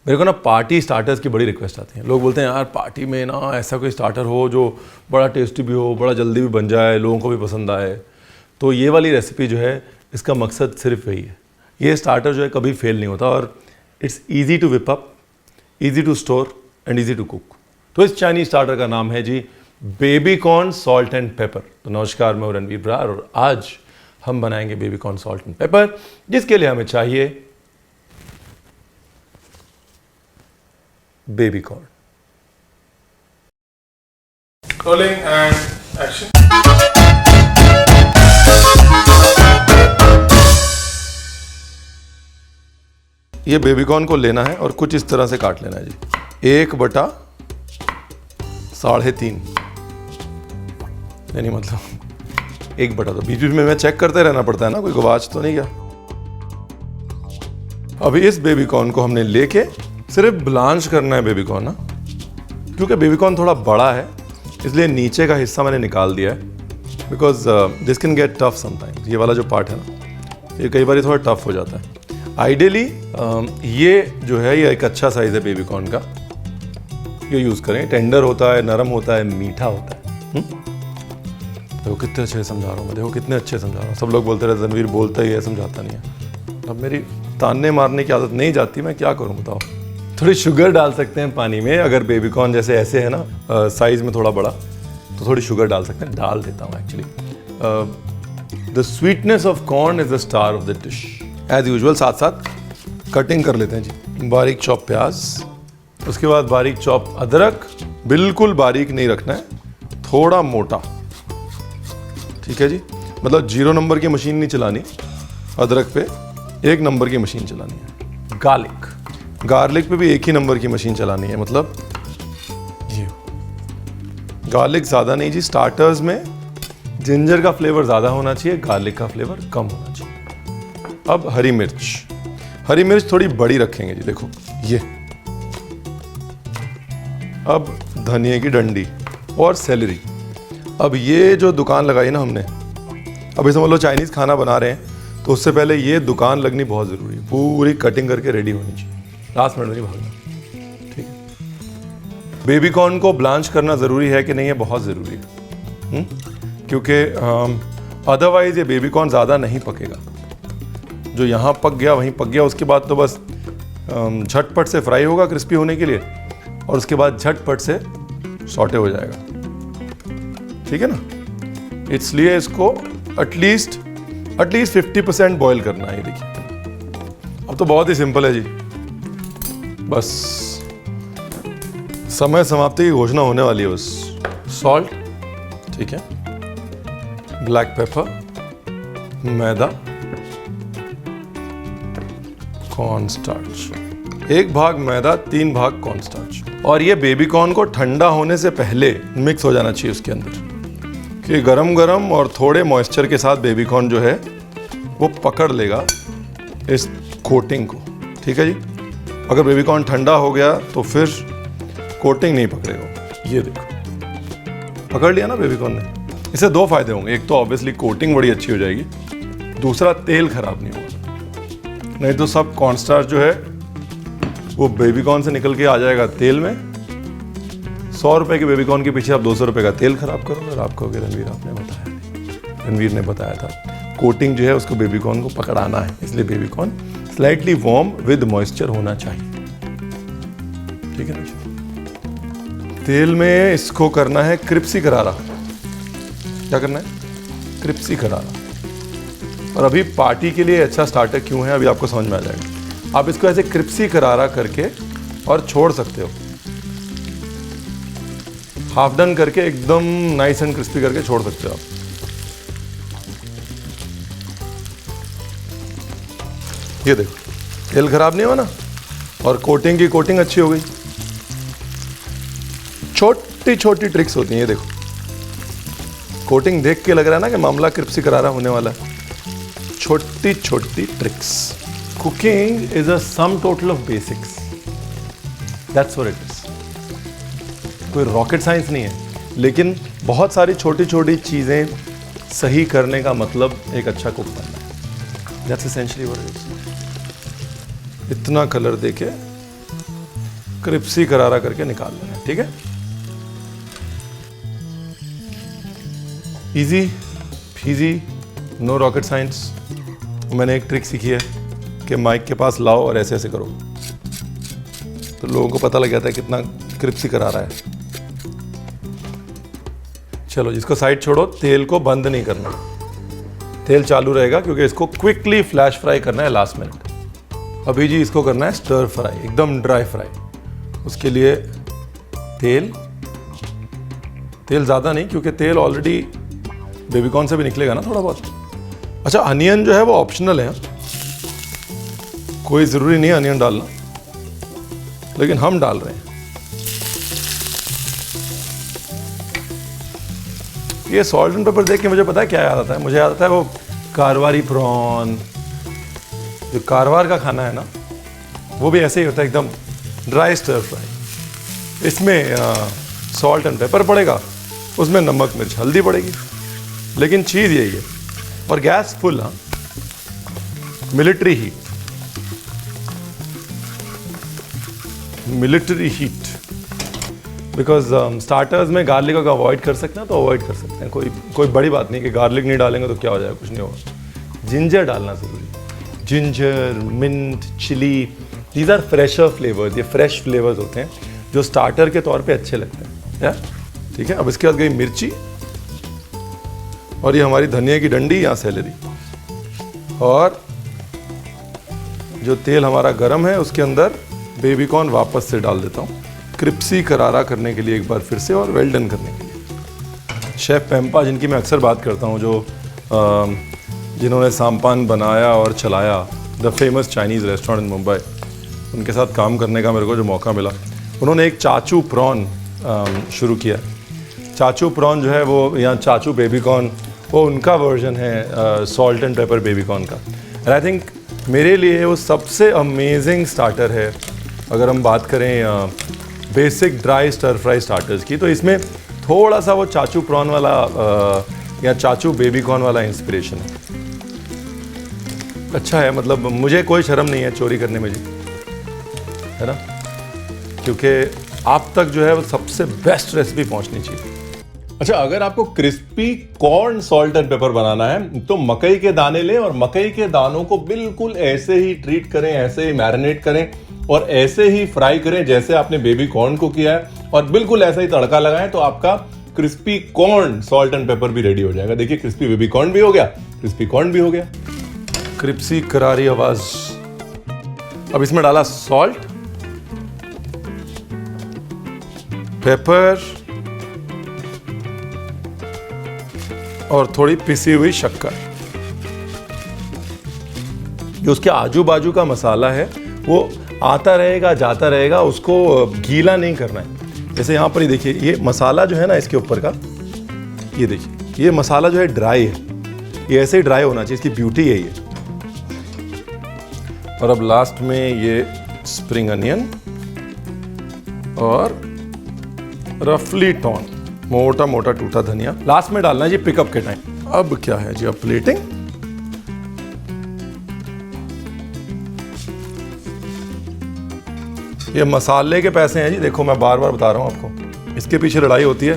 मेरे को ना पार्टी स्टार्टर्स की बड़ी रिक्वेस्ट आती है। लोग बोलते हैं यार पार्टी में ना ऐसा कोई स्टार्टर हो जो बड़ा टेस्टी भी हो, बड़ा जल्दी भी बन जाए, लोगों को भी पसंद आए। तो ये वाली रेसिपी जो है इसका मकसद सिर्फ वही है। ये स्टार्टर जो है कभी फेल नहीं होता और it's easy to whip up, easy to store and easy to cook. तो इस चाइनीज स्टार्टर का नाम है जी baby corn salt and pepper. तो नमस्कार, मैं रणवीर बरार और आज हम बनाएंगे baby corn salt and pepper, जिसके लिए हमें चाहिए baby corn. Rolling and action. ये बेबी कॉर्न को लेना है और कुछ इस तरह से काट लेना है जी, 1/3.5 यानी मतलब 1/2। तो बीच बीच में चेक करते रहना पड़ता है ना, कोई गवाच तो नहीं गया। अभी इस बेबी कॉर्न को हमने लेके सिर्फ ब्लांच करना है बेबी कॉर्न ना, क्योंकि बेबी कॉर्न थोड़ा बड़ा है इसलिए नीचे का हिस्सा मैंने निकाल दिया है, because this can get tough sometimes. ये वाला जो पार्ट है ना, ये कई बार थोड़ा टफ हो जाता है। आइडियली ये जो है ये एक अच्छा साइज है बेबी कॉर्न का, ये यूज़ करें। टेंडर होता है, नरम होता है, मीठा होता है। देखो कितने अच्छे समझा रहा हूँ मैं, देखो कितने अच्छे समझा रहा हूँ। सब लोग बोलते रहे रणवीर बोलता ही है, समझाता नहीं है। अब मेरी ताने मारने की आदत नहीं जाती, मैं क्या करूँ बताओ। थोड़ी शुगर डाल सकते हैं पानी में, अगर बेबी कॉर्न जैसे ऐसे है ना साइज में थोड़ा बड़ा, तो थोड़ी शुगर डाल सकते हैं। डाल देता हूँ actually. The sweetness of corn is the star of the dish. As usual साथ साथ कटिंग कर लेते हैं जी। बारीक चॉप प्याज, उसके बाद बारीक चॉप अदरक। बिल्कुल बारीक नहीं रखना है, थोड़ा मोटा, ठीक है जी। मतलब 0 नंबर की मशीन नहीं चलानी अदरक पे, 1 नंबर की मशीन चलानी है। गार्लिक पे भी 1 ही नंबर की मशीन चलानी है। मतलब ये गार्लिक ज़्यादा नहीं जी, स्टार्टर्स में जिंजर का फ्लेवर ज़्यादा होना चाहिए, गार्लिक का फ्लेवर कम होना चाहिए। अब हरी मिर्च थोड़ी बड़ी रखेंगे जी, देखो ये। अब धनिया की डंडी और सेलरी। अब ये जो दुकान लगाई ना हमने, अभी समझ लो चाइनीज़ खाना बना रहे हैं तो उससे पहले ये दुकान लगनी बहुत ज़रूरी है। पूरी कटिंग करके रेडी होनी चाहिए, लास्ट मिनट में नहीं भागना, ठीक है। बेबी कॉर्न को ब्लांच करना ज़रूरी है कि नहीं, है बहुत ज़रूरी है, क्योंकि अदरवाइज़ ये बेबी कॉर्न ज़्यादा नहीं पकेगा। जो यहाँ पक गया वहीं पक गया, उसके बाद तो बस झटपट से फ्राई होगा क्रिस्पी होने के लिए, और उसके बाद झटपट से सॉटे हो जाएगा, ठीक है ना। इसलिए इसको एटलीस्ट 50% बॉईल करना है। ये देखिए, अब तो बहुत ही सिंपल है जी, बस समय समाप्ति की घोषणा होने वाली है। बस सॉल्ट, ठीक है, ब्लैक पेपर, मैदा, कॉर्न स्टार्च। 1 भाग मैदा, 3 भाग कॉर्न स्टार्च। और ये बेबी कॉर्न को ठंडा होने से पहले मिक्स हो जाना चाहिए उसके अंदर, कि गरम गरम और थोड़े मॉइस्चर के साथ बेबी कॉर्न जो है वो पकड़ लेगा इस कोटिंग को, ठीक है जी। अगर बेबी कॉर्न ठंडा हो गया तो फिर कोटिंग नहीं पकड़ेगा। ये देखो पकड़ लिया ना बेबी कॉर्न ने। इससे 2 फायदे होंगे, एक तो ऑब्वियसली कोटिंग बड़ी अच्छी हो जाएगी, दूसरा तेल खराब नहीं होगा। नहीं तो सब कॉर्न स्टार्च जो है वो बेबी कॉर्न से निकल के आ जाएगा तेल में। 100 रुपए के बेबी कॉर्न के पीछे आप 200 रुपए का तेल खराब करोगे और आप कहोगे रणवीर आपने बताया नहीं। रणवीर ने बताया था कोटिंग जो है उसको बेबी कॉर्न को पकड़ाना है, इसलिए baby corn slightly warm with moisture होना चाहिए, ठीक है ना। तेल में इसको करना है क्रिप्सी करारा। क्या करना है? क्रिप्सी करारा। और अभी पार्टी के लिए अच्छा स्टार्टर क्यों है अभी आपको समझ में आ जाएगा। आप इसको ऐसे क्रिप्सी करारा करके और छोड़ सकते हो, हाफ डन करके एकदम नाइस एंड क्रिस्पी करके छोड़ सकते हो आप। ये देखो तेल खराब नहीं हुआ ना, और कोटिंग की कोटिंग अच्छी हो गई। छोटी छोटी ट्रिक्स होती हैं, ये देखो कोटिंग देख के लग रहा है ना कि मामला क्रिप्सी करारा होने वाला है। छोटी छोटी tricks. Cooking is a sum total of basics, that's what it is. कोई रॉकेट साइंस नहीं है, लेकिन बहुत सारी छोटी छोटी चीजें सही करने का मतलब एक अच्छा कुक बनना है। That's essentially what it is. इतना कलर देके क्रिप्सी करारा करके निकाल लेना है, ठीक है। Easy peasy, no rocket science. मैंने एक ट्रिक सीखी है कि माइक के पास लाओ और ऐसे ऐसे करो, तो लोगों को पता लग जाता है कितना क्रिप्सी करा रहा है। चलो जिसको साइड छोड़ो, तेल को बंद नहीं करना, तेल चालू रहेगा क्योंकि इसको क्विकली फ्लैश फ्राई करना है लास्ट मिनट। अभी जी इसको करना है स्टर फ्राई, एकदम ड्राई फ्राई। उसके लिए तेल ज़्यादा नहीं, क्योंकि तेल ऑलरेडी बेबीकॉर्न से भी निकलेगा ना थोड़ा बहुत। अच्छा, अनियन जो है वो ऑप्शनल है, कोई ज़रूरी नहीं है अनियन डालना, लेकिन हम डाल रहे हैं। ये सॉल्ट एंड पेपर देख के मुझे पता है क्या याद आता है, मुझे याद आता है वो कारवारी प्रॉन। जो कारवार का खाना है ना, वो भी ऐसे ही होता है, एकदम ड्राई स्टर फ्राई। इसमें सॉल्ट एंड पेपर पड़ेगा, उसमें नमक मिर्च हल्दी पड़ेगी, लेकिन चीज़ यही है। और गैस फुल, हाँ, मिलिट्री हीट। बिकॉज स्टार्टर्स में गार्लिक अगर अवॉइड कर सकते हैं तो अवॉइड कर सकते हैं, कोई बड़ी बात नहीं कि गार्लिक नहीं डालेंगे तो क्या हो जाएगा, कुछ नहीं होगा। जिंजर डालना ज़रूरी, ginger, mint, chilli, these are fresher flavours. ये फ्रेश फ्लेवर्स होते हैं जो स्टार्टर के तौर पे अच्छे लगते हैं, या ठीक है। अब इसके बाद गई मिर्ची, और ये हमारी धनिया की डंडी या सेलेरी। और जो तेल हमारा गरम है उसके अंदर बेबीकॉर्न वापस से डाल देता हूँ, क्रिप्सी करारा करने के लिए एक बार फिर से, और वेल डन करने के लिए। शेफ़ पेम्पा, जिनकी मैं अक्सर बात करता हूँ, जो जिन्होंने साम्पान बनाया और चलाया, the famous Chinese restaurant in Mumbai, उनके साथ काम करने का मेरे को जो मौका मिला, उन्होंने एक चाचू प्रॉन शुरू किया। चाचू प्रॉन जो है वो, या चाचू बेबीकॉर्न, वो उनका वर्जन है सॉल्ट एंड पेपर बेबीकॉर्न का। एंड आई थिंक मेरे लिए वो सबसे अमेजिंग स्टार्टर है। अगर हम बात करें basic dry stir fry starters की, तो इसमें थोड़ा सा वो चाचू प्रॉन वाला या चाचू बेबीकॉर्न वाला इंस्पिरेशन है। अच्छा है, मतलब मुझे कोई शर्म नहीं है चोरी करने में जी, है ना, क्योंकि आप तक जो है वो सबसे बेस्ट रेसिपी पहुंचनी चाहिए। अच्छा, अगर आपको crispy corn salt and pepper बनाना है तो मकई के दाने लें, और मकई के दानों को बिल्कुल ऐसे ही ट्रीट करें, ऐसे ही मैरिनेट करें, और ऐसे ही फ्राई करें जैसे आपने बेबी कॉर्न को किया है, और बिल्कुल ऐसा ही तड़का लगाएं, तो आपका crispy corn salt and paper भी रेडी हो जाएगा। देखिए, क्रिस्पी बेबी कॉर्न भी हो गया, क्रिस्पी कॉर्न भी हो गया। क्रिप्सी करारी आवाज। अब इसमें डाला सॉल्ट, पेपर और थोड़ी पिसी हुई शक्कर। जो उसके आजू बाजू का मसाला है वो आता रहेगा जाता रहेगा, उसको गीला नहीं करना है। जैसे यहाँ पर ही देखिए, ये मसाला जो है ना इसके ऊपर का, ये देखिए, ये मसाला जो है ड्राई है, ये ऐसे ही ड्राई होना चाहिए, इसकी ब्यूटी यही है। और अब लास्ट में ये स्प्रिंग अनियन और रफली टॉन, मोटा मोटा टूटा धनिया लास्ट में डालना है जी, पिकअप के टाइम। अब क्या है जी, अब प्लेटिंग। ये मसाले के पैसे हैं जी, देखो मैं बार बार बता रहा हूं आपको, इसके पीछे लड़ाई होती है।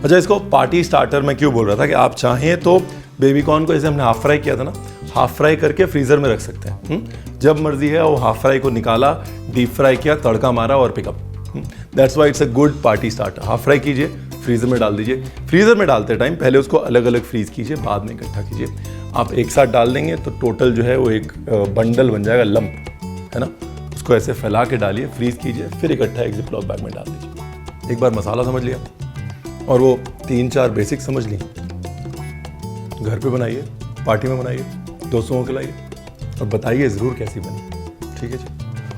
अच्छा, इसको पार्टी स्टार्टर मैं क्यों बोल रहा था कि आप चाहें तो बेबीकॉर्न को, जैसे हमने हाफ फ्राई किया था ना, हाफ फ्राई करके फ्रीजर में रख सकते हैं। जब मर्जी है वो हाफ फ्राई को निकाला, डीप फ्राई किया, तड़का मारा और pickup. That's why it's a good party starter. Half fry कीजिए, फ्रीजर में डाल दीजिए। फ्रीजर में डालते टाइम पहले उसको अलग अलग फ्रीज कीजिए, बाद में इकट्ठा कीजिए। आप एक साथ डाल देंगे तो टोटल जो है वो एक बंडल बन जाएगा, लंप, है ना। उसको ऐसे फैला के डालिए, फ्रीज कीजिए, फिर इकट्ठा एक जिपलॉक बैग में डाल दीजिए। एक बार मसाला समझ लिया और वो 3-4 बेसिक समझ ली, घर पे बनाइए, पार्टी में बनाइए, दोस्तों को खिलाइए और बताइए ज़रूर कैसी बनी। ठीक है जी।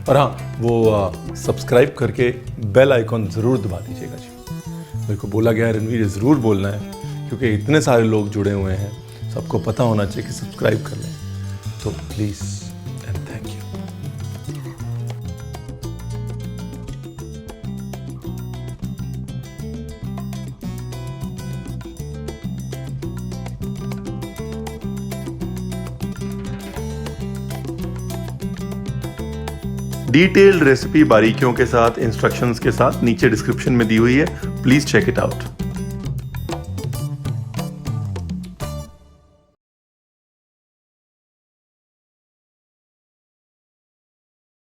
और हाँ, वो सब्सक्राइब करके बेल आइकॉन ज़रूर दबा दीजिएगा जी। मेरे को बोला गया है रणवीर ज़रूर बोलना है, क्योंकि इतने सारे लोग जुड़े हुए हैं, सबको पता होना चाहिए कि सब्सक्राइब कर लें। तो please and thank you. Detailed recipe बारीकियों के साथ, इंस्ट्रक्शंस के साथ नीचे डिस्क्रिप्शन में दी हुई है, प्लीज चेक इट आउट।